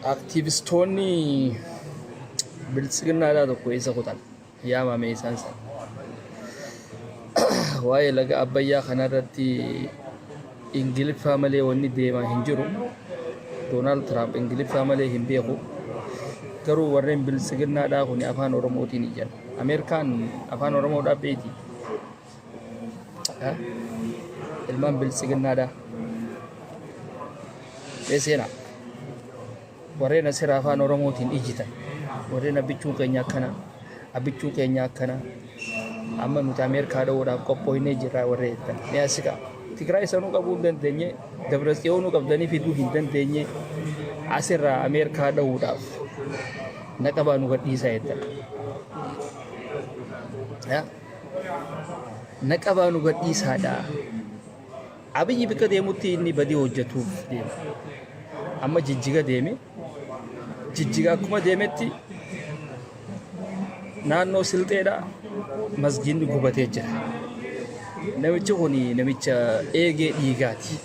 Aktivistoonni bilisiginnaadhaa tokko isa kutan yaamame isaan san waa'ee laga Abbayyaa kanarratti Ingiliffaa malee wanni deemaa hin jiru. Doonaald Tiraamp Ingiliffaa malee hin beeku. Garuu warreen bilisiginnaadhaa kun afaan Oromootiin iyyan. Ameerikaan afaan Oromoodhaa beeti. Ilmaan bilisiginnaadhaa. Beeseenaa. Warreen asirraa afaan Oromootiin ijjitan. Warreen abbichuu keenya akkana. Amma nuti Ameerikaa dha'uudhaaf qophoofnee jirra warreen jettan. Ni asigaa. Tigraay sanuu qabuu hin dandeenye, Dabratsiyoonuu qabdanii fiduu hin dandeenye, asirraa Ameerikaa dha'uudhaaf naqabaa nu gadhiisaa jettan. Naqabaa nu gadhiisaadha. Abiyyi bika deemutti inni badii hojjetuuf deema. Amma Jijjiga deeme. Jijjiga akkuma deemetti naannoo Silxeedhaa masgiinni gubatee jira. Namichi kun namicha eegee dhiigaati.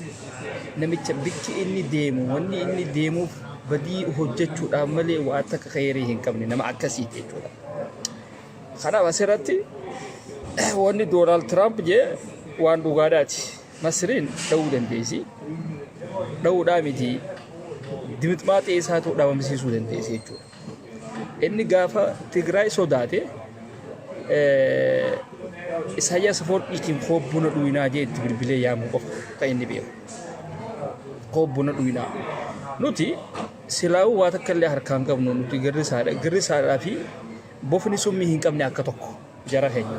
Namicha bikki inni deemu wanni inni deemuuf badii hojjechuudhaaf malee waan takka khayrii hin qabne nama akkasiiti jechuudha. Kanaaf asirratti wanni Doonaald Tiraamp jee waan dhugaadhaati. Masriin dha'uu dandeessi. Dha'uudhaa miti dimixmaaxee isaatu dhabamsiisuu dandeessi jechuudha. Inni gaafa Tigraay sodaate Isaayyaas Afawarqiitiin hobbuna dhuyinaa jee itti bilbilee yaamuu qofa kan inni beeku. Hobbuna dhuyinaa. Nuti silaa'uu waa takka illee harkaan qabnu nuti girrisaadhaa fi bofni summii hin qabne akka tokko jara keenya.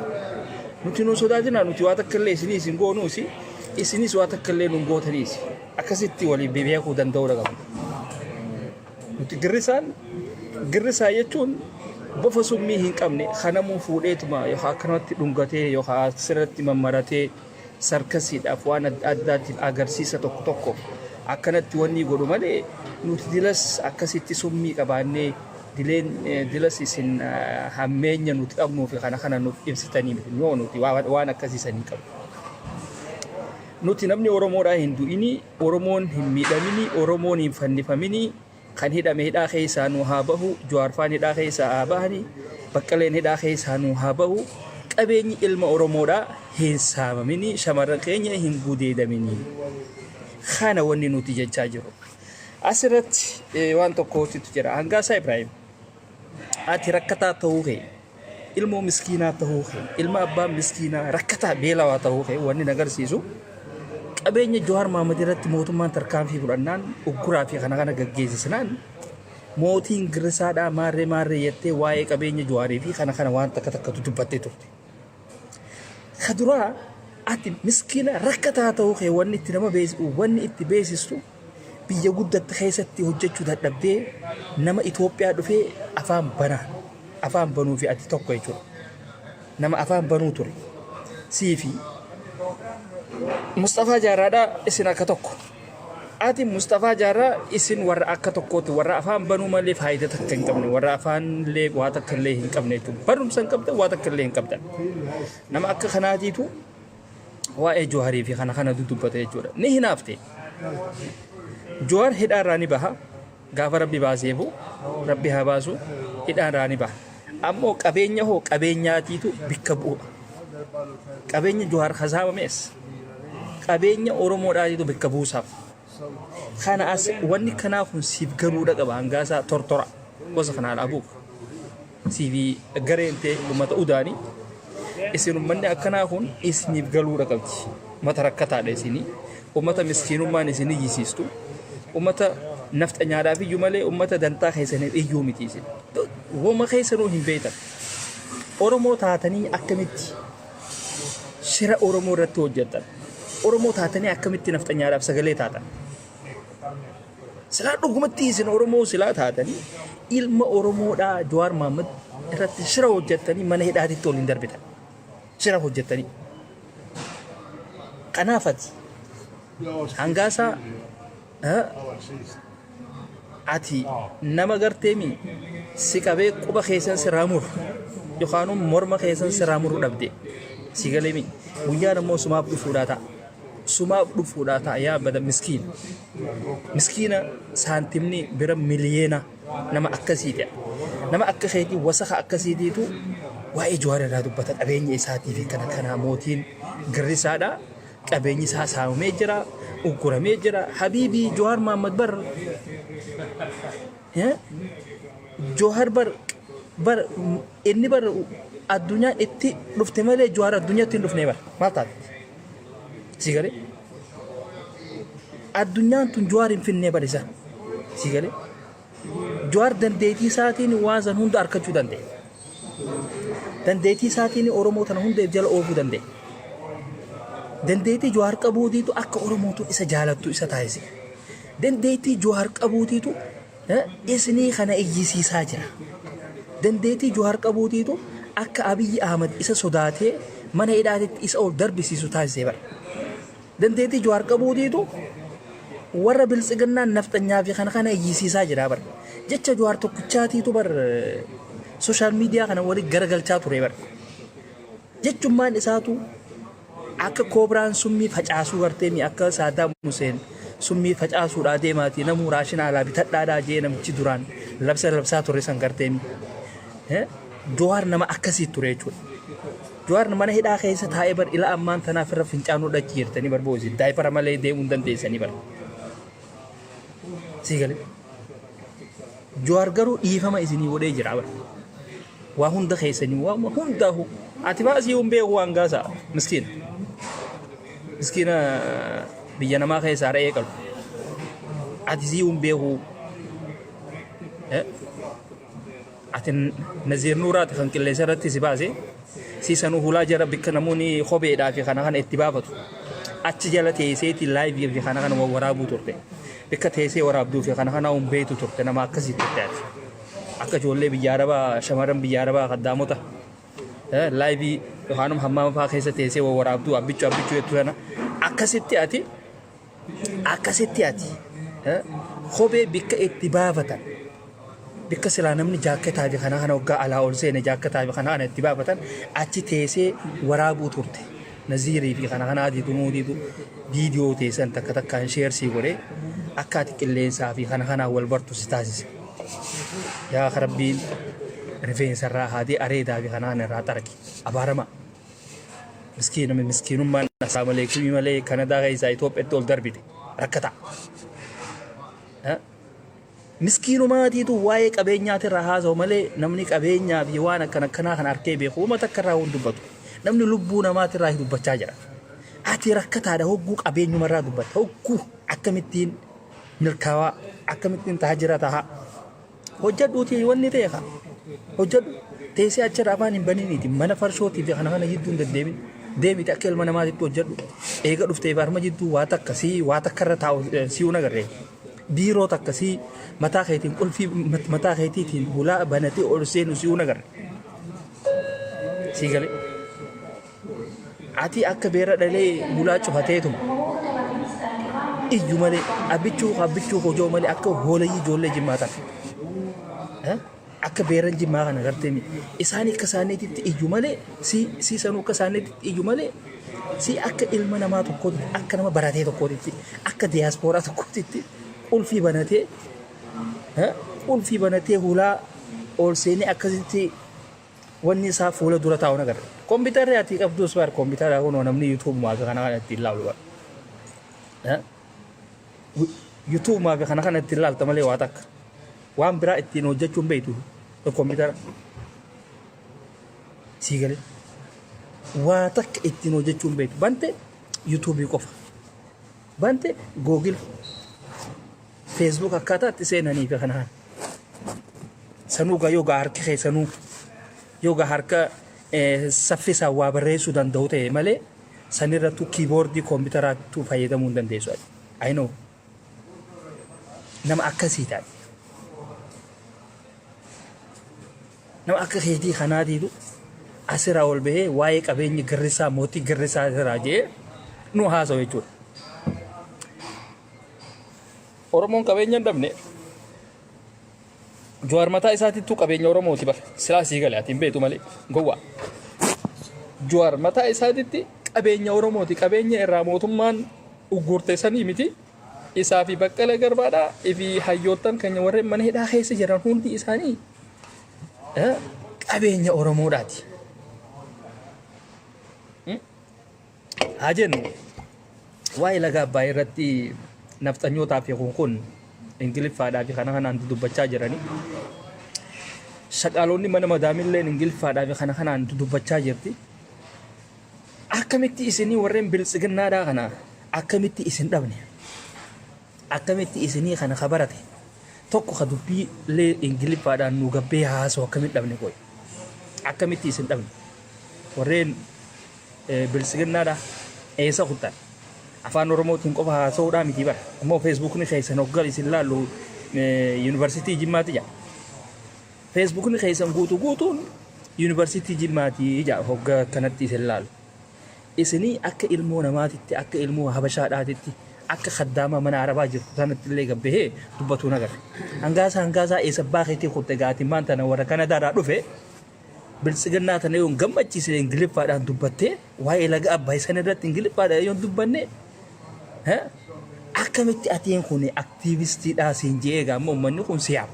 Nuti nu sodaatinaa nuti waa takka illee isin goonuusi isinis waa takka illee nun gootaniisi. Akkasitti waliin beekuu danda'uudha qabna. Nuti girrisaa jechuun bofa summii hin qabne kanamuu fuudheetuma yookaan akkanatti dhungatee yookaan sirratti mammaratee sarkasiidhaaf waan addaatiif agarsiisa tokko akkanatti wanni godhu malee nuti dilas akkasitti summii qabaannee dilas isin hammeenya nuti qabnuu fi kana nuuf ibsitanii miti yoo nuti waan akkasiisanii qabu. Nuti namni Oromoodhaa hin du'ini, Oromoon hin miidhamini, Oromoon hin fannifamini. Kan hidhame hidhaa keessaa nu haa bahu, Jawaarfaan hidhaa keessaa haa bahani, Baqqaleen hidhaa keessaa nu haa bahu, qabeenyi ilma Oromoodhaa hin saamamini, shamarran keenya hin gudeedamini. Kana wanni nuti jechaa jiru. Asirratti waan tokkotu jira. Hangaasaa Ibraahim, ati rakkataa ta'uu kee, ilmoo miskiinaa ta'uu kee, ilma abbaan miskiinaa rakkataa beelawaa ta'uu kee wanni agarsiisu. Qabeenya Jawaar Mohaammed irratti mootummaan tarkaanfii fudhannaan ugguraa fi kana gaggeessisnaan mootiin girrisaadhaa maarree jettee waa'ee qabeenya Jawaarii fi kana waan takkatu dubbattee turte. Kaduraa ati miskiina rakkataa ta'uu kee wanni itti beeksistu biyya guddatte keessatti hojjechuu dadhabdee nama Itoophiyaa dhufee afaan banuu fi ati tokko jechuudha. Nama afaan banuu ture. Siifi Mustafaa Jaarraadhaa isin akka tokko. Ati Mustafaa Jaarraa isin warra akka tokkooti warra afaan banuu malee faayidaa takka hin qabne warra afaan illee waa takka illee hin qabne jechuudha. Barumsa hin qabdan waa takka illee hin qabdan. Nama akka kanaatiitu waa'ee Jawaarii fi kana dubbata jechuudha. Ni hinaafte. Jawaar hidhaarraa ni baha. Gaafa Rabbi baaseefu Rabbi haa baasu hidhaarraa ni baha. Ammoo qabeenyaatiitu bikka bu'a. Qabeenya Jawaar hasaamamees. Qabeenya Oromoodhaatiitu bikka buusaaf. Kana as wanni kanaaf siif galuudha qaba hangaasaa tortora gosa kanaan abuuf. Siif gareentee uummata udaanii isin uummanni akkanaa kun isiniif galuudha qabdi. ummata rakkataadha isinii ummata miskiinummaan isinii jisiistu ummata nafxanyaadhaaf iyyuu malee ummata dantaa keessaniif iyyuu miti isin wama keessanuu hin beektan Oromoo taatanii akkamitti shira Oromoo irratti hojjetan Oromoo taatanii akkamitti nafxanyaadhaaf sagalee taatan silaa dhugumatti isin Oromoo silaa taatanii ilma Oromoodhaa Jawaar Mohaammed irratti shira hojjettanii mana hidhaatitti ol hin darbitan shira hojjettanii kanaafati hangaasaa ati nama garteemi si qabee quba keessan sirraa muru yookaan morma keessan sirraa muru dhabde si galeemi guyyaa ammoo sumaaf dhufuudhaa ta'a yaa bada miskiina saantimni bira miliyeena nama akkasiiti nama akka keetii wasaka akkasiitiitu waa'ee Jawaar irraa dubbata qabeenya isaatii fi kana mootiin girrisaadha qabeenyi isaa saamamee jira uguramee jira habiibii Jawaar Mohaammed Jawaar inni bar addunyaan itti dhufte malee Jawaar addunyaatti hin dhufne bar maal taate si galee addunyaan tun Jawaar hin finnee bar isa si galee Jawaar dandeettii isaatiin waan san hunda argachuu danda'e dandeettii isaatiin Oromoo tana hunda jala oofuu danda'e dandeettii Jawaar qabuutiitu akka Oromootu isa jaalattu isa taasise dandeettii Jawaar qabuutiitu isinii kana iyyisiisaa jira dandeettii Jawaar qabuutiitu akka Abiyyi Ahmad isa sodaatee mana hidhaatitti isa ol darbisiisu taasisee bara dandeettii Jawaar qabuutiitu warra biltsiginnaan nafxanyaa fi kana iyyisiisaa jira bara jecha Jawaar tokkichaatiitu bar sooshaal miidiyaa kana waliin garagalchaa ture bara jechummaan isaatu akka koobraan summii facaasuu garteemi akka Saadaam Huseen summii facaasuudhaa deemaatii namuu raashina alaa bitadhaadhaa jee namichi duraan labsaa ture san garteemi Jawaar nama akkasii ture jechuudha Jawaar mana hidhaa keessa taa'ee bar ila ammaan tanaaf irra fincaanuu dhachi jirtanii barboosi daayipara malee deemuu hin dandeessanii bar si galee Jawaar garuu dhiifama isinii godhee jira bar waa hunda keessanii waa hundaa'u ati baasii hin beeku waan gaasaa miskiina biyya namaa keessaa ra'ee qabu ati sii hin beeku ati Naziir Nuuraati kan qilleensa irratti si baase siisanuu hulaa jara bikka namoonni kopheedhaa fi kana itti baafatu achi jala teesseetti laayivii fi kana waraabuu turte bikka teessee waraabduu fi kana hin beektu turte nama akkasii turte ati akka ijoollee biyya Arabaa shamarran biyya Arabaa qaddaamota laayivii yookaan hammaama fa'aa keessa teessee waraabduu abbichuu jettu sana akkasitti ati kophee bikka itti baafatan bikka silaa namni jaakkataa fi kana waggaa alaa ol seene jaakkataa fi kana itti baafatan achi teessee waraabuu turte Naziirii fi kana adiitu muudiitu viidiyoo teessan takkaan sheersii godhee akka ati qilleensaa fi kana wal bartu si taasise yaa rabbiin rifeensarraa haadee areedaa fi kanaan irraa xarqi abaarama miskiinummaan assalaamu alaykum malee Kanadaa keessaa Itoophiyaatti ol darbite rakkata miskiinumaatiitu waa'ee qabeenyaatirraa haasa'u malee namni qabeenyaa fi waan akkanaa kan arkee beeku uummata akka irraa hin dubbatu namni lubbuu namaatirraa dubbachaa jira ati rakkataadha hogguu qabeenyumarraa dubbatta hogguu akkamittiin milkaawaa akkamittiin taajira tahaa hojjedhuutii wanni ta'e haa hojjedhu teessee achirraa afaan hin baniiniiti mana farshootii fi kana jidduu hin deddeemin deemiti akka ilma namaatitti hojjedhu eega dhuftee barma jidduu waa takka irra taa'u si'uun agarree biiroo takka mataa keetiin qulfii mataa keetiitiin hulaa banatee ol seenu si'uun agarre sii galee ati akka beera dhalee hulaa cufateetuma iyyu malee abbichuu hojoo malee akka hoolayii ijoollee jimmaa ta'a akka beeran jimmaa kana gartee isaanii akka isaaniititti iyyu malee si sanuu akka isaaniititti iyyu malee si akka ilma namaa tokkootti akka nama baratee tokkootti akka diyaaspooraa tokkootti ulfii banatee hulaa ol seenee akkasitti wanni isaa fuula dura taa'u nagarra kompiitarri ati qabdus bar kompiitara kunoo namni yuutuub maafi kana ittiin ilaalu bar yuutuub maafi kana ittiin ilaalta malee waa takka waan biraa ittiin hojjechuun beektu kompiitara sii galee waa takka ittiin hojjechuun beektu bante YouTube qofa bante Google Facebook akkataatti seenanii fi kanaan sanuu yoga harka keessanuu yoga harka saffisa waa barreessuu danda'u ta'e malee sanirrattu keyboardii kompiitaraattu fayyadamuu hin dandeessu. I know nama akkasii taate nama akka keetii kanaatiitu asirraa ol bahee waa'ee qabeenya Garrisaa mootii Garrisaa irraa jee nu haasa'u jechuudha. Oromoon qabeenya hin dhabne Jawaar mataa isaatiittuu qabeenya Oromooti bara silaa sii galee ati hin beektu malee gowwaa. Jawaar mataa isaatiitti qabeenya Oromooti qabeenya irraa mootummaan uggurte sanii miti isaa fi Baqqalee Garbaadhaa fi hayyoottan keenya warreen mana hidhaa keessa jiran hundi isaanii qabeenya Oromoodhaati. Haa jennu waa'ee laga Abbaay irratti nafxanyootaa fi kun Ingiliffaadhaa fi kana kanaan dubbachaa jiranii shaqaaloonni mana madaamillee Ingiliffaadhaa fi kana kanaan dubbachaa jirti. Akkamitti isinii warreen biltsiginnaadhaa kana akkamitti isin dhabne akkamitti isinii kana kabarate tokko ka dubbii lee Ingiliffaadhaan nu gabbee haasoo akkamitti dhabne koy akkamitti isin dhabne warreen biltsiginnaadhaa eessa kuttan afaan Oromootiin qofa haasa'uudhaa miti bara ammoo feesbuukni keessan hoggal isin laallu yuunivarsiitii Jimmaati jaa feesbuukni keessan guutuun yuunivarsiitii Jimmaati jaa hogga kanatti isin laallu isinii akka ilmoo namaatitti akka ilmoo habashaadhaatitti akka khaddaama mana arabaa jirtu sanatti illee gabbee dubbatu nagar hangaasaa eessa baakeetii kutte gaatiin maanta warra Kanadaadhaa dhufe biltsiginnaa tana yoon gammachiise Ingiliffaadhaan dubbattee waa'ee laga Abbaay sana irratti Ingiliffaadhaan yoon dubbanne akkamitti atiin kun aktiivistiidhaa siin jee egaa ammoo uummanni kun siyaama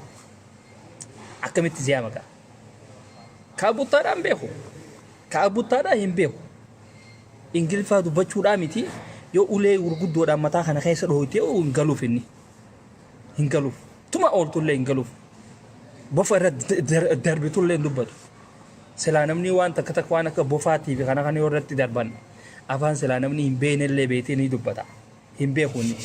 akkamitti siyaama gaa kaabuttaadhaan beeku kaabuttaadhaan hin beeku Ingiliffaa dubbachuudhaa miti yoo ulee gurguddoodhaan mataa kana keessa dhooytee hin galuuf inni hin galuuf tuma ooltullee hin galuuf bofa irra darbitullee hin dubbatu silaa namni waan takka waan akka bofaatii fi kana yoo irratti darban afaan silaa namni hin beeknellee beetee ni dubbata hin beeku inni.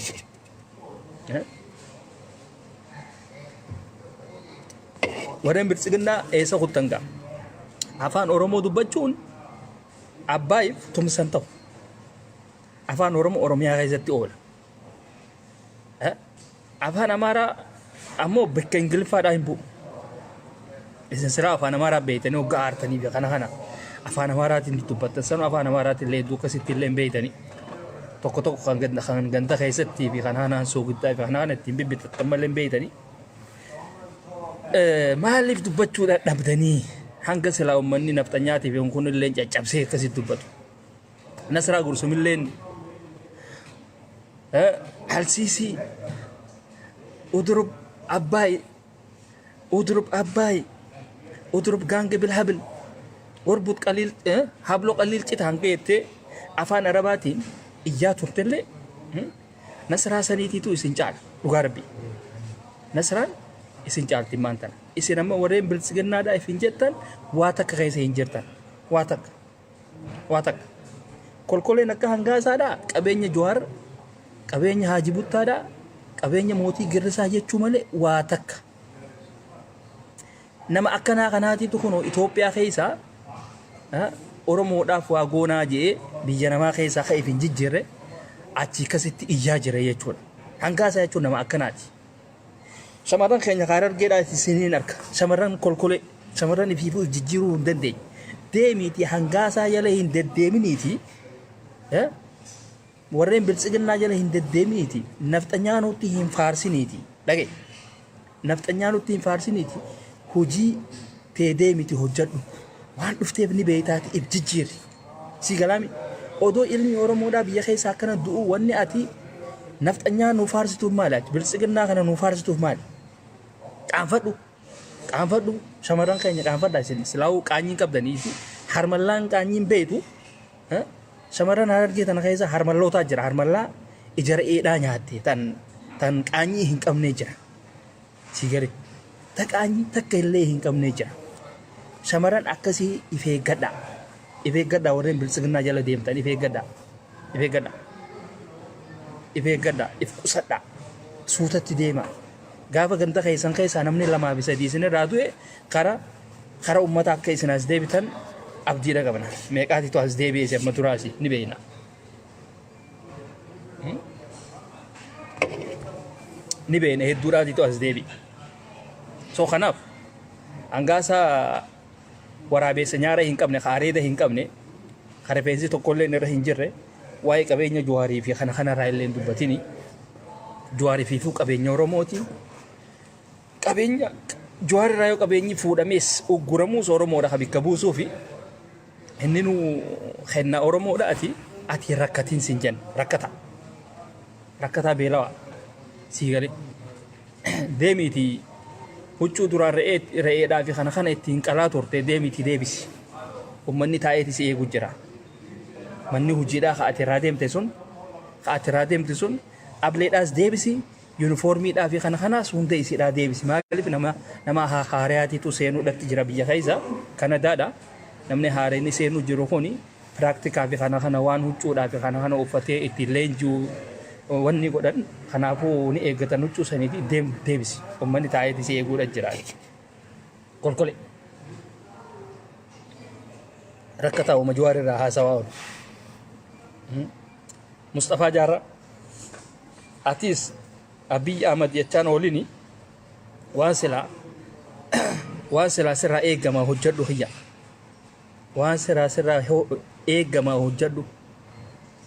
Warreen biltsiginnaa eessa kuttan gaa afaan Oromoo dubbachuun Abbaayif tumsan ta'u afaan Oromoo Oromiyaa keessatti oola. Afaan Amaaraa ammoo bakka Ingiliffaadhaa hin bu'u. Isin siraa afaan Amaaraa beeytanii hoggaa aartanii fi kana afaan Amaaraatiin dubbattan sanuu afaan Amaaraatiin illee hedduu akkasitti illee hin beeytanii tokko kan ganda keessatti fi kan hanaan soogiddaa fi kan hanaan ittiin bibbitattan malee hin beeytanii. Maaliif dubbachuu dadhabdanii hanga silaa uummanni nafxanyaatiif kun illee caccabsee akkasitti dubbatu. Nasraa Gursumilleen Alsiisii Udurub Abbaay Udurub Gaange Bilhabil Warbut Qaliil Habloo Qaliil cita hanga jettee afaan Arabaatiin iyyaa turtellee Nasraa saniitiitu isin caala dhugaa rabbii Nasraan isin caalti maantana isin amma warreen biltsiginnaadhaa ifin jettan waa takka keessa hin jirtan waa takka kolkoleen akka hangaasaadhaa qabeenya Jawaar qabeenya Haajii Buttaadhaa qabeenya mootii Garrisaa jechuu malee waa takka nama akkanaa kanaatiitu kun Itoophiyaa keessaa Oromoodhaaf waa goonaa jee biyya namaa keessaa ka'eef hin jijjiirre achi akkasitti iyyaa jira jechuudha hangaasaa jechuun nama akkanaati. Shamarran keenya Harargeedhaa isiniin arka shamarran kolkolee shamarran ifiifuu jijjiiruu hin dandeenye deemiitii hangaasaa jala hin deddeeminiitii warreen biltsiginnaa jala hin deddeeminiitii nafxanyaa nutti hin faarsiniitii dhagee nafxanyaa nutti hin faarsiniitii hojii tee deemiitii hojjedhu waan dhufteef ni beeytaati if jijjiirri si galaami odoo ilmi Oromoodhaa biyya keessaa akkana du'u wanni ati nafxanyaa nuu faarsituuf maali ati biltsiginnaa kana nuu faarsituuf maali qaanfadhu shamarran keenya qaanfadhaa isin silaa'uu qaanyiin qabdanii fi harmallaan qaanyiin beeytu shamarran Harargee tana keessa harmallootaa jira harmallaa ijara eedhaa nyaatte tan qaanyii hin qabnee jira si gari ta qaanyii takka illee hin qabnee jira shamarran akkasii if eeggadhaa warreen biltsiginnaa jala deemtan if eeggadhaa Ife gadda if qusadha suutatti deema gaafa ganda keessan keessaa namni lamaa fi sadii isin irraa du'e kara ummata akka isin as deebitan abdiidha qabna meeqaatitu as deebi'e isin amma duraasi ni beekna ni beekna hedduudhaatitu as deebi'e so kanaaf hangaasa waraabessa nyaara hin qabne areeda hin qabne rifeensi tokkollee irra hin jirre waa'ee qabeenya Jawaarii fi kana raayillee dubbatini Jawaarii fi qabeenya Oromooti qabeenya Jawaarii raayoo qabeenyi fuudhamees ugguramuus Oromoodha kabikka buusuu fi inni nu kenna Oromoodha ati rakkatiin sin jenna rakkata beelawa siigale deemiti huccuu duraan re'eedhaa fi kana ittiin qalaa turte deemiti deebisi ummanni taa'eeti si eegu jira manni hojiidhaa ka'ati irraa deemte sun ableedhaas deebisi yuunifoormiidhaa fi kanaas hunda isiidhaa deebisi maaliif nama haaraatiitu seenuudhatti jira biyya keessa Kanadaadha namni haareenni seenuu jiru kuni piraaktikaa fi kana waan huccuudhaa fi kana uffatee ittiin leenjuu wanni godhan kanaafuu ni eeggatan huccuu saniiti deebisi ummanni taa'eeti si eeguudha jira kolkole rakkata uma Jawaarii irraa haasawaa Mustafaa Jaarraa atis Abiy Ahmad jechaan oolini waan silaa sirraa eeggamaa hojjedhu hiyya waan sirraa eeggamaa hojjedhu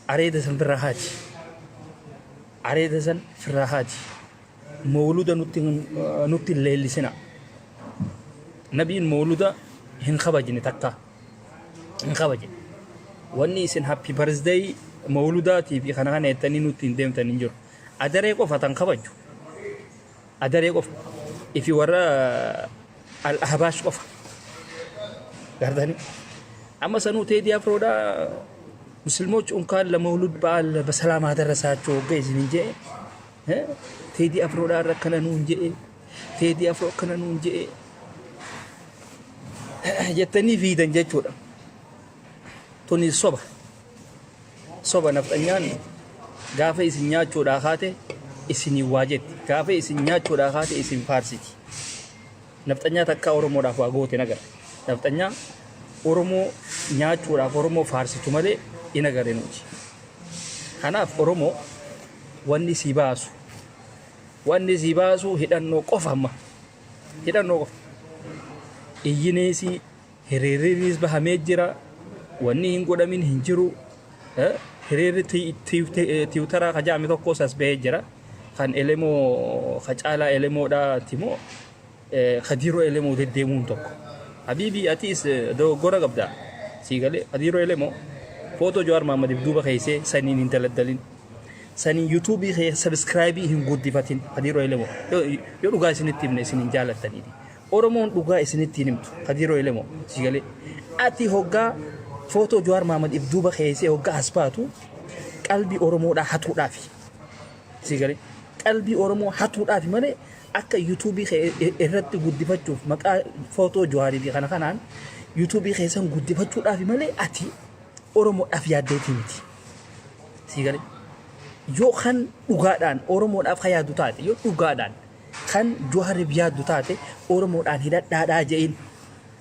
areeda san firraa haaji mawluda nutti leellisina nabiin mawluda hin kabajne takka hin kabajne wanni isin happy birthday mawludaatiif kana ettanii nutti hin deemtan hin jiru adaree qofa tan kabaju adaree qofa ifi warra al-ahbaash qofa gardani amma sanuu teedii afroodha ሙስሊሞች እንኳን ለመውሉድ በዓል በሰላም አደረሳችሁ ገይዝን እንጂ ቴዲ አፍሮ ዳር ከነኑ እንጂ ቴዲ አፍሮ ከነኑ እንጂ የተኒ ቪደን ጀቹዳ ቶኒ ሶባ ነፍጠኛን ጋፈ ኢስኛቹ ዳኻቴ ኢስኒ ዋጀት ጋፈ ኢስኛቹ ዳኻቴ ኢስን ፋርሲቲ ነፍጠኛ ተካ ኦሮሞ ዳፋ ጎቴ ነገር ነፍጠኛ ኦሮሞ ኛቹ ዳፋ ኦሮሞ ፋርሲቱ ማለ inagareenuuti kanaaf Oromoo wanni si baasu hidhannoo qofa iyyineesi hiriiriinis bahamee jira wanni hin godhamin hin jiru hiriirri tiwutaraa kajaame tokkos as bahee jira kan elemoo Hacaalaa elemoodha timoo Kadiiroo elemoo deddeemuun tokko habiibii atiis dogoggora qabda siigalee Kadiiroo elemoo foto Jawaar Mohammad duuba keessa saniin hin daldalin saniin YouTube subscribe hin guddifatin Kadiiroo elemoo yoo dhugaa isinitti himne isin hin jaallattaniiti Oromoon dhugaa isinitti himtu Kadiiroo elemoo siigalee ati hoggaa foto Jawaar Mohammad duuba keessa hoggaa asbaatu qalbii Oromoodha hatuudhaaf siigalee qalbii Oromoo hatuudhaaf malee akka YouTube irratti guddifachuuf maqaa foto Jawaarii fi kanaan YouTube keessan guddifachuudhaaf malee ati Oromoodhaaf yaaddeetii miti siigalee yoo kan dhugaadhaan Oromoodhaaf yaaddu taate yoo dhugaadhaan kan Jawaariif yaaddu taate Oromoodhaan hidhadhaadhaa je'in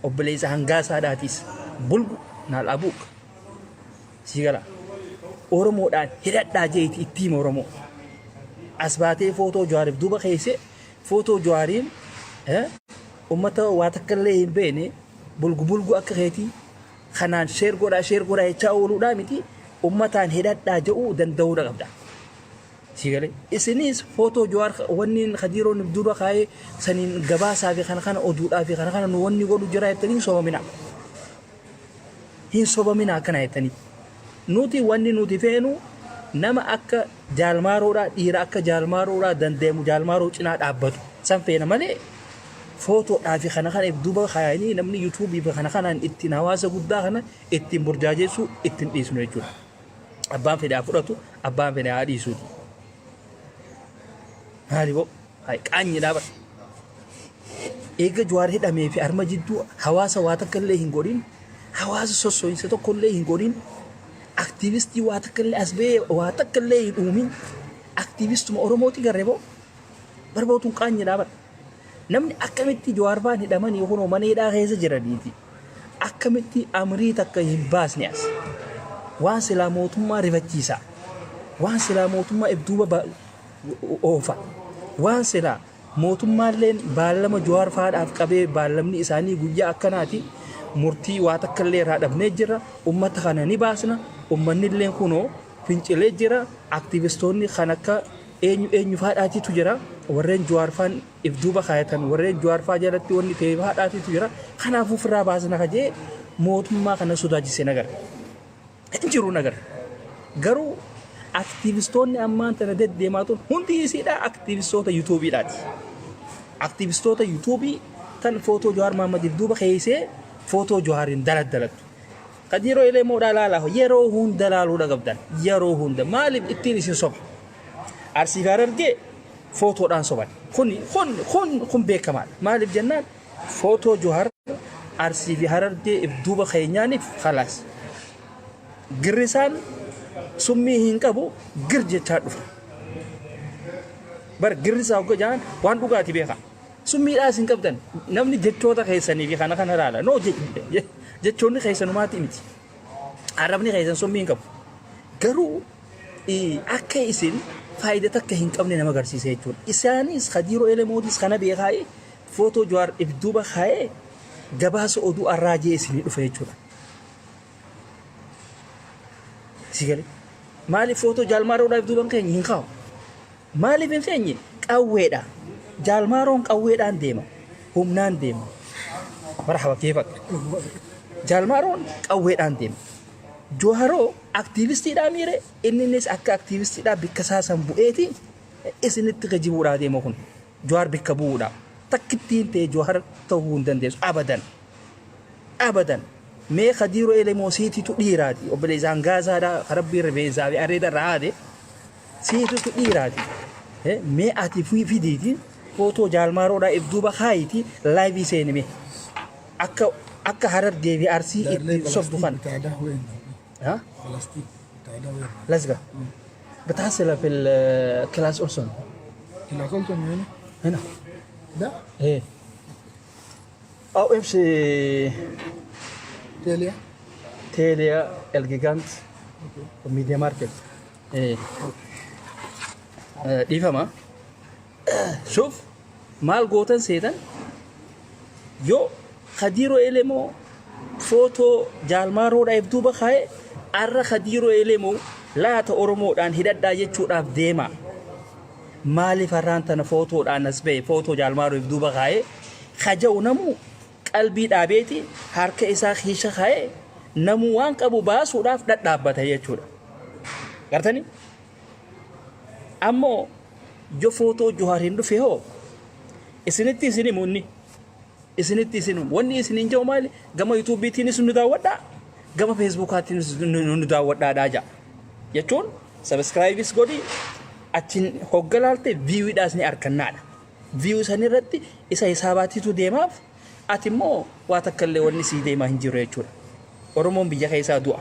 obboleessa hangaasaadhaatis bulgu naal abuuk siigala Oromoodhaan hidhadhaa je'iti ittiin Oromoo as baatee footoo Jawaariif duuba keesse footoo Jawaariin ummata waa takka illee hin beekne bulgu akka keetii kanaan sheer godhaa jechaa ooluudhaa miti ummataan hidhadhaa je'uu danda'uudha qabda siigalee isinis footoo Jawaar wanni Kadiiroon duuba kaayee saniin gabaasaa fi kana oduudhaa fi kana nu wanni godhu jira jettanii hin sobamina akkana jettanii nuti wanni nuti feenu nama akka jaalmaaroodhaa dhiira akka jaalmaaroodhaa dandeemu jaalmaaroo cinaa dhaabbatu san feena malee footoo fi kana duuba kaayanii namni YouTube fi kanaan ittiin hawaasa guddaa kana ittiin burjaajessu ittiin dhiisnu jechuudha abbaan fedhaa fudhatu abbaan fedhaa dhiisuuti maaliifoo qaanyi dhaabata eega Jawaar hidhamee fi arma jidduu hawaasa waa takka illee hin godhin hawaasa sossooyinsa tokko illee hin godhin aktiivistii waa takka illee as ba'ee waa takka illee hin uumin aktiivistuma Oromooti garreeboo barbootuun qaanyiidhaa bara. Namni akkamitti Jawaar fa'aan hidhamanii kunoo mana hidhaa keessa jiraniiti. Akkamitti amrii takka hin baasne as. Waan silaa mootummaa rifachiisaa. Waan silaa mootummaa ibduuba oofa. Waan silaa mootummaalleen baallama Jawaar fa'aadhaaf qabee baallamni isaanii guyyaa akkanaati. Murtii waa takka illee irraa dhabnee jira. Uummata kana ni baasna. Uummanni illee kunoo fincilee jira. Aktiivistoonni kan akka eenyu fa'aadhaatiitu jira. Warreen Jawaar fa'aan ibduuba kaayatan warreen Jawaar fa'aa jalatti wanni ta'e fa'aadhaatiitu jira. Kanaafuu ofirraa baasna kajee mootummaa kana sodaachisee nagar. Hin jiru nagar. Garuu aktiivistoonni ammaan tana deddeemaa tun hundi isiidha aktiivistoota yuutuubiidhaati. Aktiivistoota yuutuubii tan footoo Jawaar Mahammad ibduuba keessee footoo Jawaariin daladdalattu. Kadiroo ilee moodhaa laalaa yeroo hunda laaluudha qabdan yeroo hunda maaliif ittiin isin soba? Arsiif Harargee footoodhaan soban. Kun beekamaadha. Maaliif jennaan footoo Jawaar Arsii fi Harargee ibduuba keenyaaniif khalaas. Girrisaan summii hin qabu gir jechaa dhufa. Bar girrisaa hogga jaan waan dhugaati beeka. Summiidhaas hin qabdan namni jechoota keessanii fi kana laala. No jechoonni keessanumaati miti. Arrabni keessan summii hin qabu. Garuu akka isin faayidaa takka hin qabne nama agarsiisa jechuudha. Isaanis Kadiroo Elemootis kana beekaa'ee footoo Jawaar ibduuba kaa'ee gabaasa oduu arraajee isinii dhufa jechuudha. Sigalee maaliif footoo Jaalmaaroodhaa ibduuban keenya hin kaa'u? Maaliif hin keenye qawweedha. Jaalmaaroon qawweedhaan deema. Humnaan deema. Marhaba keefak. Jaalmaaroon qawweedhaan deema. Jawaaroo aktiivistiidhaa miire innis akka aktiivistiidhaa bikka saasan bu'eeti isinitti gajibuudhaa deema kun. Jawaar bikka bu'uudhaa. Takkittiin ta'e Jawaar ta'uu hin dandeessu abadan. Abadan. Mee Kadiroo Elemoo siititu dhiiraati. Obboleessaan Gaazaadhaa Rabbii Rifeensaa fi Areeda Raade siititu dhiiraati. Mee ati fidiiti footoo Jaalmaaroodhaa ibduuba kaayiti laayivii seenime. Akka Harargee fi Arsii itti sobdu kana. ها؟ فلسطين تعالى وين؟ لزقة بتحصل في الكلاس أورسون كلاس أورسون هنا؟ هنا ده؟ ايه أو امشي تيليا الجيجانت وميديا ماركت ايه دي فما شوف مال جوتن سيدان يو Kadiroo Elemoo footoo Jaalmaaroodhaa ibduuba kaa'ee arra Kadiroo Elemoo laata Oromoodhaan hidhadhaa jechuudhaaf deema. Maaliif har'aan tana footoodhaan as ba'e footoo Jaalmaaroo ibduuba kaa'ee kaja'u namu qalbii dhaabeeti harka isaa kiisha kaa'ee namu waan qabu baasuudhaaf dhadhaabbata jechuudha. Gartanii? Ammoo jo footoo Jawaar hin dhufe hoo isinitti isin himunni. Isinitti isin wanni isinin jiru maali gama yuutuubiitiinis nu daawwadhaa gama feesbuukaatiinis nu daawwadhaadhaa jaa jechuun sabiskiraayibis godhi achiin hoggalaalte viiwiidhaas ni argannaadha. Viiwii sanirratti isa hisaabaatiitu deemaaf ati immoo waa takka illee wanni sii deemaa hin jiru jechuudha. Oromoon biyya keessaa du'a.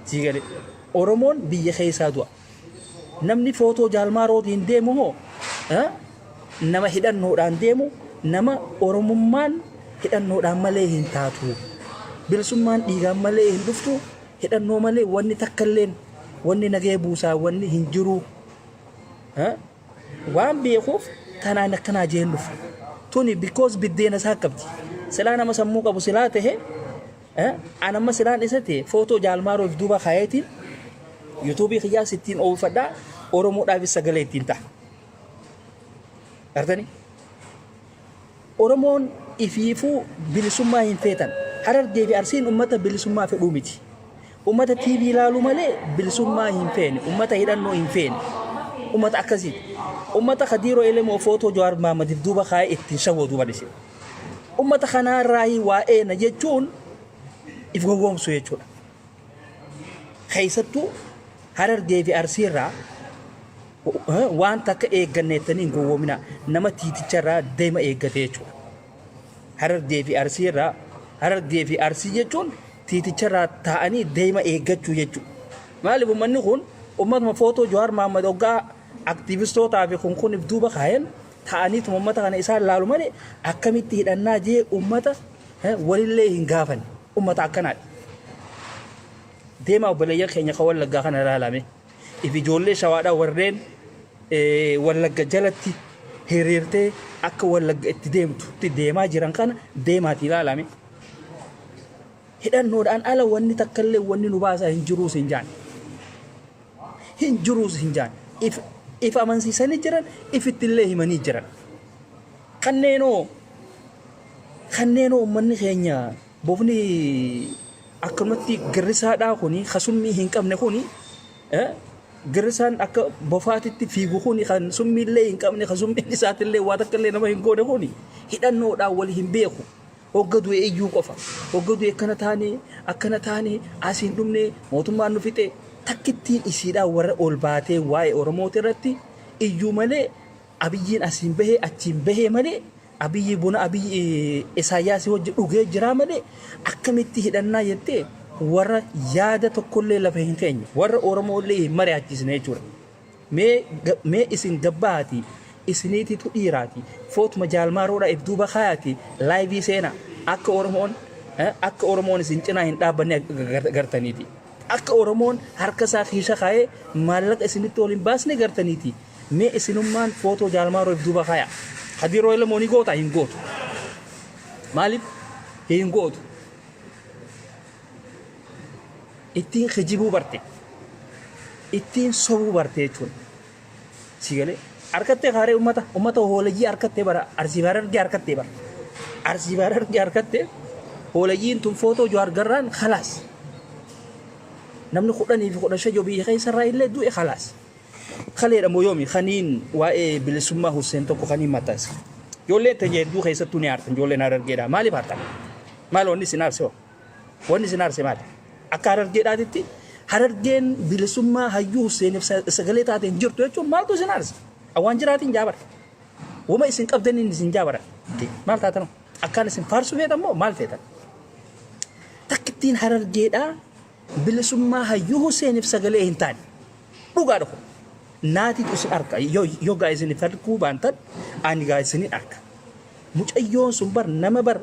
Siigalee Oromoon biyya keessaa du'a. Namni footoo Jaalmaarootiin deemu hoo nama hidhannoodhaan deemu nama Oromummaan hidhannoodhaan malee hin taatu. Bilisummaan dhiigaan malee hin dhuftu. Hidhannoo malee wanni takka illee wanni nagee buusaa wanni hin jiru. Waan beekuuf tanaan akkanaa jeen dhufu. Tuni because biddeena isaa qabdi. Silaa nama sammuu qabu silaa ta'e anamma silaan isa ta'e footoo Jaalmaaroo duuba kaayetiin yuutuubii kiyyaa sittiin oolfadhaa Oromoodhaafis sagalee ittiin ta'a. Artanii? Oromoon ifiifuu bilisummaa hin feetan. Harargee fi Arsiin uummata bilisummaa fedhuu miti. Uummata TV ilaaluu malee bilisummaa hin feene. Uummata hidhannoo hin feene. Uummata akkasiiti. Uummata Kadiroo Elemoo footoo Jawaar Mahaammadiif duuba kaa'ee ittiin shawwatu badise. Uummata kanaarraa waa'ee na jechuun if gowwoomsu jechuudha. Keessattuu Harargee fi Arsiirraa waan takka eegganneettanii hin gowwoomina nama tiiticharraa deema eeggate jechuudha. Harargee fi Arsiirraa Harargee fi Arsii jechuun tiiticharraa taa'anii deema eeggachuu jechuudha. Maaliif uummanni kun uummatuma footoo Jawaar Mohaammed hoggaa aktiivistootaa fi kun duuba kaayan ta'aniitu uummata kana isaan laalu malee akkamitti hidhannaa jee uummata walillee hin gaafanne uummata akkanaadha. Deemaa obboleeyyan keenya kan Wallaggaa kana ilaalame if ijoollee shawaadhaa warreen Wallagga jalatti hiriirtee akka Wallagga itti deemtu itti deemaa jiran kana deemaati ilaalame. Hidhannoodhaan ala wanni takkallee wanni nu baasaa hin jiruus hin jaan. Hin jiruus hin jaan. If amansiisanii jiran ifittillee himanii jiran. Kanneenoo uummanni keenya bofni akkanumatti girrisaadhaa kuni kasummii hin qabne kuni girrisaan akka bofaatitti fiigu kuni kan summiillee hin qabne kasummiin isaatillee waa takkallee nama hin goone kuni hidhannoodhaan wali hin beeku. Hoggaduu eeyyuu qofa. Hoggaduu akkana taane asiin dhumne mootummaan nu fixe takkittiin isiidhaa warra ol baatee waa'ee Oromooti irratti iyyuu malee Abiyyiin asiin bahee achiin bahee malee Abiyyi buna Abiyyi Isaayyaasii hojii dhugee jiraa malee akkamitti hidhannaa jettee warra yaada tokkollee lafa hin keenye warra Oromoollee hin mari'achiisne jechuudha. Mee isin gabbaati isiniititu dhiiraati footuma jaalmaaroodhaa if duuba kaayaati laayivii seenaa akka Oromoon isin cinaa hin dhaabbanne gartaniiti. Akka Oromoon harka isaa kiisha kaayee maallaqa isinitti ol hin baasne gartaniiti. Mee isinummaan footoo jaalmaaroo if duuba kaayaa. Hadiiroo Lamoonii gootaa hin gootu. Maaliif hin gootu? Ittiin kijibuu barte. Ittiin sobuu barte jechuudha. Si galee harkattee kaaree uummata hoolajii harkattee bara Arsii Baarargee harkattee bara. Arsii Baarargee harkattee hoolajjiin tun footoo Jawaar garraan khalaas. Namni 15 biyya keessarraa illee du'e khalaas. Khaleedha mooyoomi khaniin waa'ee bilisummaa Hussein tokko khaniin mataas. Ijoollee ta'e hedduu keessattuu ni aartan ijoolleen Harargeedha. Maaliif aartan? Maal wanni isin aarse hoo? Wanni isin aarse maali? Akka Harargeedhaatitti Harargeen bilisummaa hayyuu Husseiniif sagalee taateen jirtu jechuun maaltu isin aarse? Awwaan jiraatiin jaabara. Wama isin qabdaniin isin jaabara. Maal taatan? Akkaan isin faarsu feetan moo maal feetan? Takkittiin Harargeedhaa bilisummaa hayyuu Husseiniif sagalee hin taane. Dhugaa dhufu. Naatitu isin arka yoo gaa isin farkuu baantan ani gaa isin arka. Mucayyoon sun bar nama bar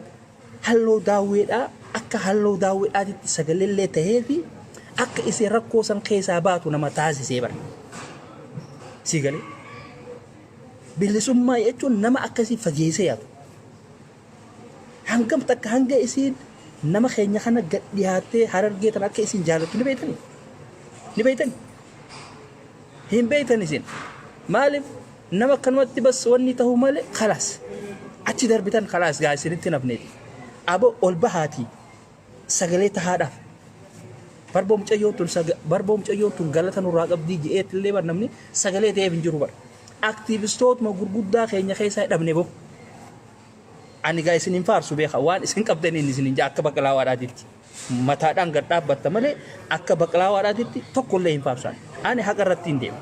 halluu daawweedhaa akka halluu daawweedhaatitti sagalee ta'ee fi akka isin rakkoo san keessaa baatu nama taasisee bara. Si galee bilisummaa jechuun nama akkasii fageessee yaadu. Hangam takka hanga isin nama keenya kana gad dhiyaattee Harargee tan akka isin jaallattu ni beektanii? Ni beektanii? Hin beektan isin. Maaliif nama kanumatti bas wanni ta'uu malee khalaas. Achi darbitan khalaas gaa isinitti nafneeti. Abo ol bahaatii sagalee tahaadhaaf. Barboo mucayyoon tun galata nurraa qabdii je'eetillee bar namni sagalee ta'eef hin jiru bara. Aktiivistootuma gurguddaa keenya keessaa hidhamne bofu. Ani gaa isin hin faarsu beeka waan isin qabdaniin isin hin jaa akka baqlaawaadhaatitti. Mataadhaan gad dhaabbatta malee akka baqlaawaadhaatitti tokkollee hin faarsu. Ani haqa irratti hin deemu.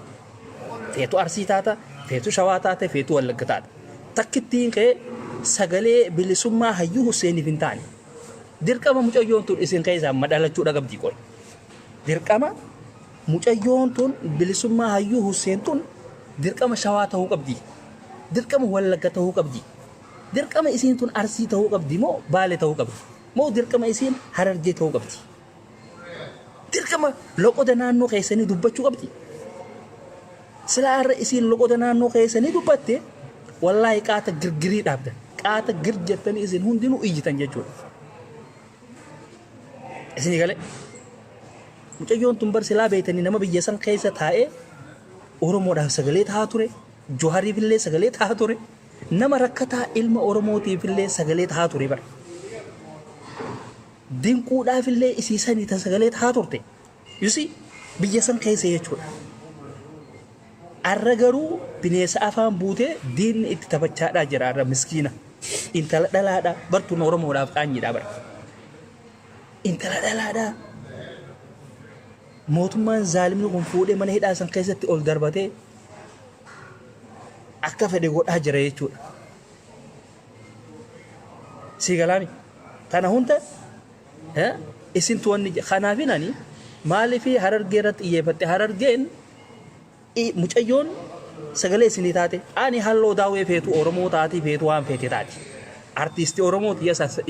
Feetu Arsii taata, feetu Shawaa taate, feetu Wallagga taata. Takkittiin kee sagalee bilisummaa hayyuu Husseiniif hin taane. Dirqama mucayyoon tun isin keessaa madalachuudha qabdii qoy. Dirqama mucayyoon tun bilisummaa hayyuu Hussein tun dirqama Shawaa ta'uu qabdi. Dirqama Wallagga ta'uu qabdi. Dirqama isiin tun Arsii ta'uu qabdi moo Baalee ta'uu qabdi? Moo dirqama isiin Harargee ta'uu qabdi? Dirqama loqoda naannoo keessanii dubbachuu qabdi. Silaa irra isiin loqoda naannoo keessanii dubbatte wallaahi qaata girgirii dhaabdan. Qaata gir jettanii isin hundinuu iyyitan jechuudha. Isin galee mucayyoon tun bar silaa beeytanii nama biyya san keessa taa'ee Oromoodhaaf sagalee taa'aa ture. Johaariif illee sagalee taa'aa ture. Nama rakkataa ilma Oromootiif illee sagalee taa'aa ture bara. Dinquudhaaf illee isiisanii tan sagalee taa'aa turte. Yusi biyya san keessa jechuudha. Arra garuu bineensa afaan buutee diinni itti taphachaadhaa jira arra miskiina. Intala dhalaadhaa bartuun Oromoodhaaf qaanyiidhaa bara. Intala dhalaadhaa. Mootummaan zaalimni kun fuudhee mana hidhaa san keessatti ol darbatee akka fedhe godhaa jira jechuudha. Si galaami. Kana hunda isintu wanni kanaafin maaliif harargeeratti iyyeeffatte harargeen mucayyoon sagalee isinii taate ani halloo daawwee feetu Oromoo taati feetu waan feete taati artiistii Oromooti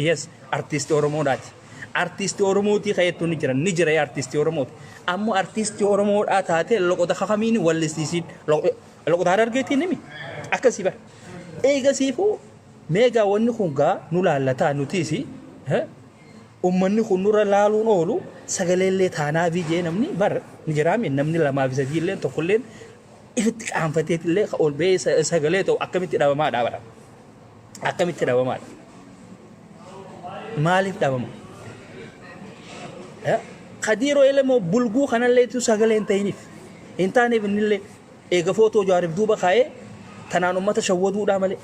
yes artiistii Oromoodhaati artiistii Oromooti kayettu ni jira artiistii Oromooti ammoo artiistii Oromoodhaa taate loqota kakamiin wallisiisiin loqota harargeetiin nimi akkasii bara eegasiifuu meegaa wanni kun gaa nu laallataa nutiisi ummanni kun nurra laaluun oolu sagaleellee taanaa viijee namni bar ni jiraame namni lamaa fi sadii illee tokko illee ifitti qaanfateet illee ol ba'ee sagalee ta'u akkamitti dhabamaadha bara akkamitti dhabamaadha maaliif dhabama kadiiroo elemoo bulguu kanalleetu sagalee hin ta'iniif hin taaneef innillee eega footoo jaariif duuba kaa'ee tanaan ummata shawwaduudhaa malee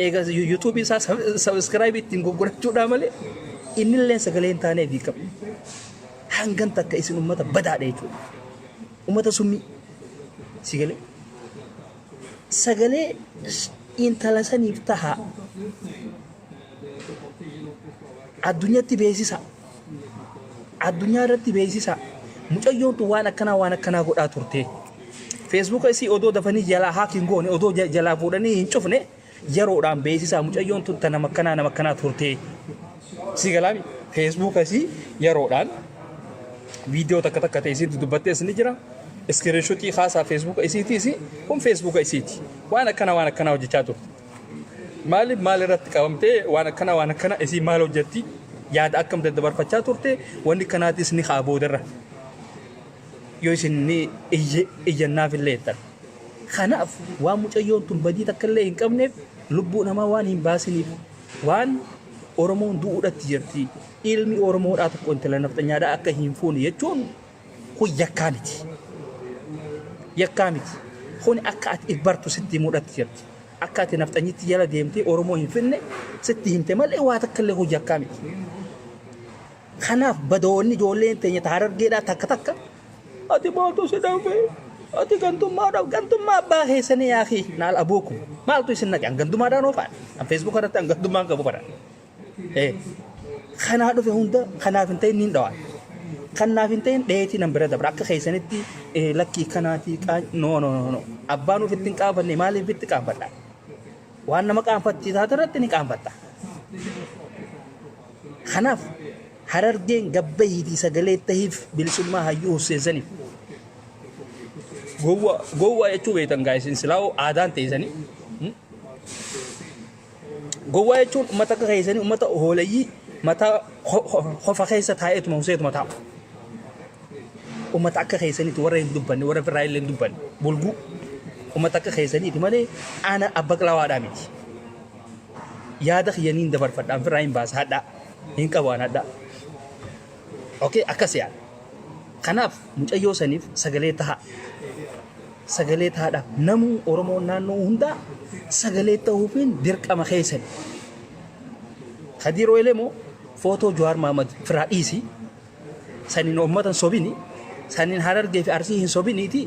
eega yuutuubii isaa sabskiraayib ittiin gurgurachuudhaa malee innillee sagalee hin taaneef hiikama hangan takka isin ummata badaadha jechuudha ummata summii sagalee intala saniif taha addunyaatti beeksisa addunyaa irratti beeksisa mucayyoon tun waan akkanaa godhaa turte feesbuuka isii odoo dafanii jalaa haakiin goone odoo jalaa fuudhanii hin cufne yeroodhaan beeksisa mucayyoon tun ta nama akkanaa turte sigalaami feesbuuka isii yeroodhaan viidiyoo takka ta'e isiitti dubbattees ni jira iskiriinshotii khaasaa feesbuuka isiitiisi kun feesbuuka isiiti waan akkanaa hojjechaa turte maal irratti qabamtee waan akkana isii maal hojjetti yaada akkam daddabarfachaa turte wanni kanaatis ni haa boodarra yoo isin ni iyyannaaf illee jettan kanaaf waan mucayyoon tun badii takka illee hin qabneef lubbuu namaa waan hin baasiniif waan Oromoon du'uudhatti jirti ilmi Oromoodhaa tokko intala naftanyaadhaa akka hin fuune jechuun kun yakkaa miti kun akka ati ibbartu sitti mudhatti jirti akka ati naftanyitti jala deemtee Oromoo hin finne sitti himte malee waa takka illee kun yakkaa miti kanaaf badoonni ijoolleen teenya harargeedhaa takka ati maaltu si dhabe ati gantummaa abbaa keessanii yaaqii naal abuuku maaltu isin naqe gantummaadhaan oofaan an feesbuuka irratti gantummaan qabu bara kanaa dhufe hunda kanaaf hin ta'in niin dhawaan kanaaf hin ta'in dheetii nan bira dabra akka keessanitti lakkii kanaatii no abbaan ofitti hin qaanfanne maaliif itti qaanfadha waan nama qaanfachiisaa irratti ni qaanfatta kanaaf harargeen gabbayiitii sagalee tahiif bilisummaa hayyuu husseensaniif gowwaa jechuu beektan gaa'isin silaa'oo aadaan teessanii gowwaa jechuun uummata akka keessanii uummata hooleyyii mataa qofa keessa taa'eetuma huseetuma taa'u uummata akka keessaniiti warra hin dubbanne warra biraa illee hin dubbanne bulguu uummata akka keessaniiti malee ana abbaqlawaadhaa miti yaada kiyyaniin dabarfadhaan biraa hin baasa hadhaa hin qabaan hadhaa okay akkas yaada kanaaf mucayyoo saniif sagalee tahaadhaaf namuu Oromoo naannoo hundaa sagalee ta'uufiin dirqama keessan Kadiiroo elemoo footoo Jawaar Mohaammed firaa dhiisi saniin uummatan sobini saniin Harargee fi Arsii hin sobiniiti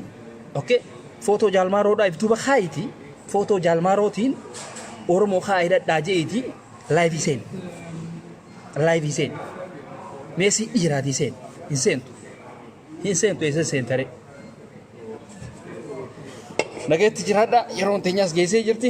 okay footoo Jaalmaaroodhaa if duuba kaayiti footoo Jaalmaarootiin Oromoo kaayidhadhaa je'iti live seen meesii dhiiraatii seen hin seentu eessa seentare nageetti jiraadha yeroon teenyaas geessee jirti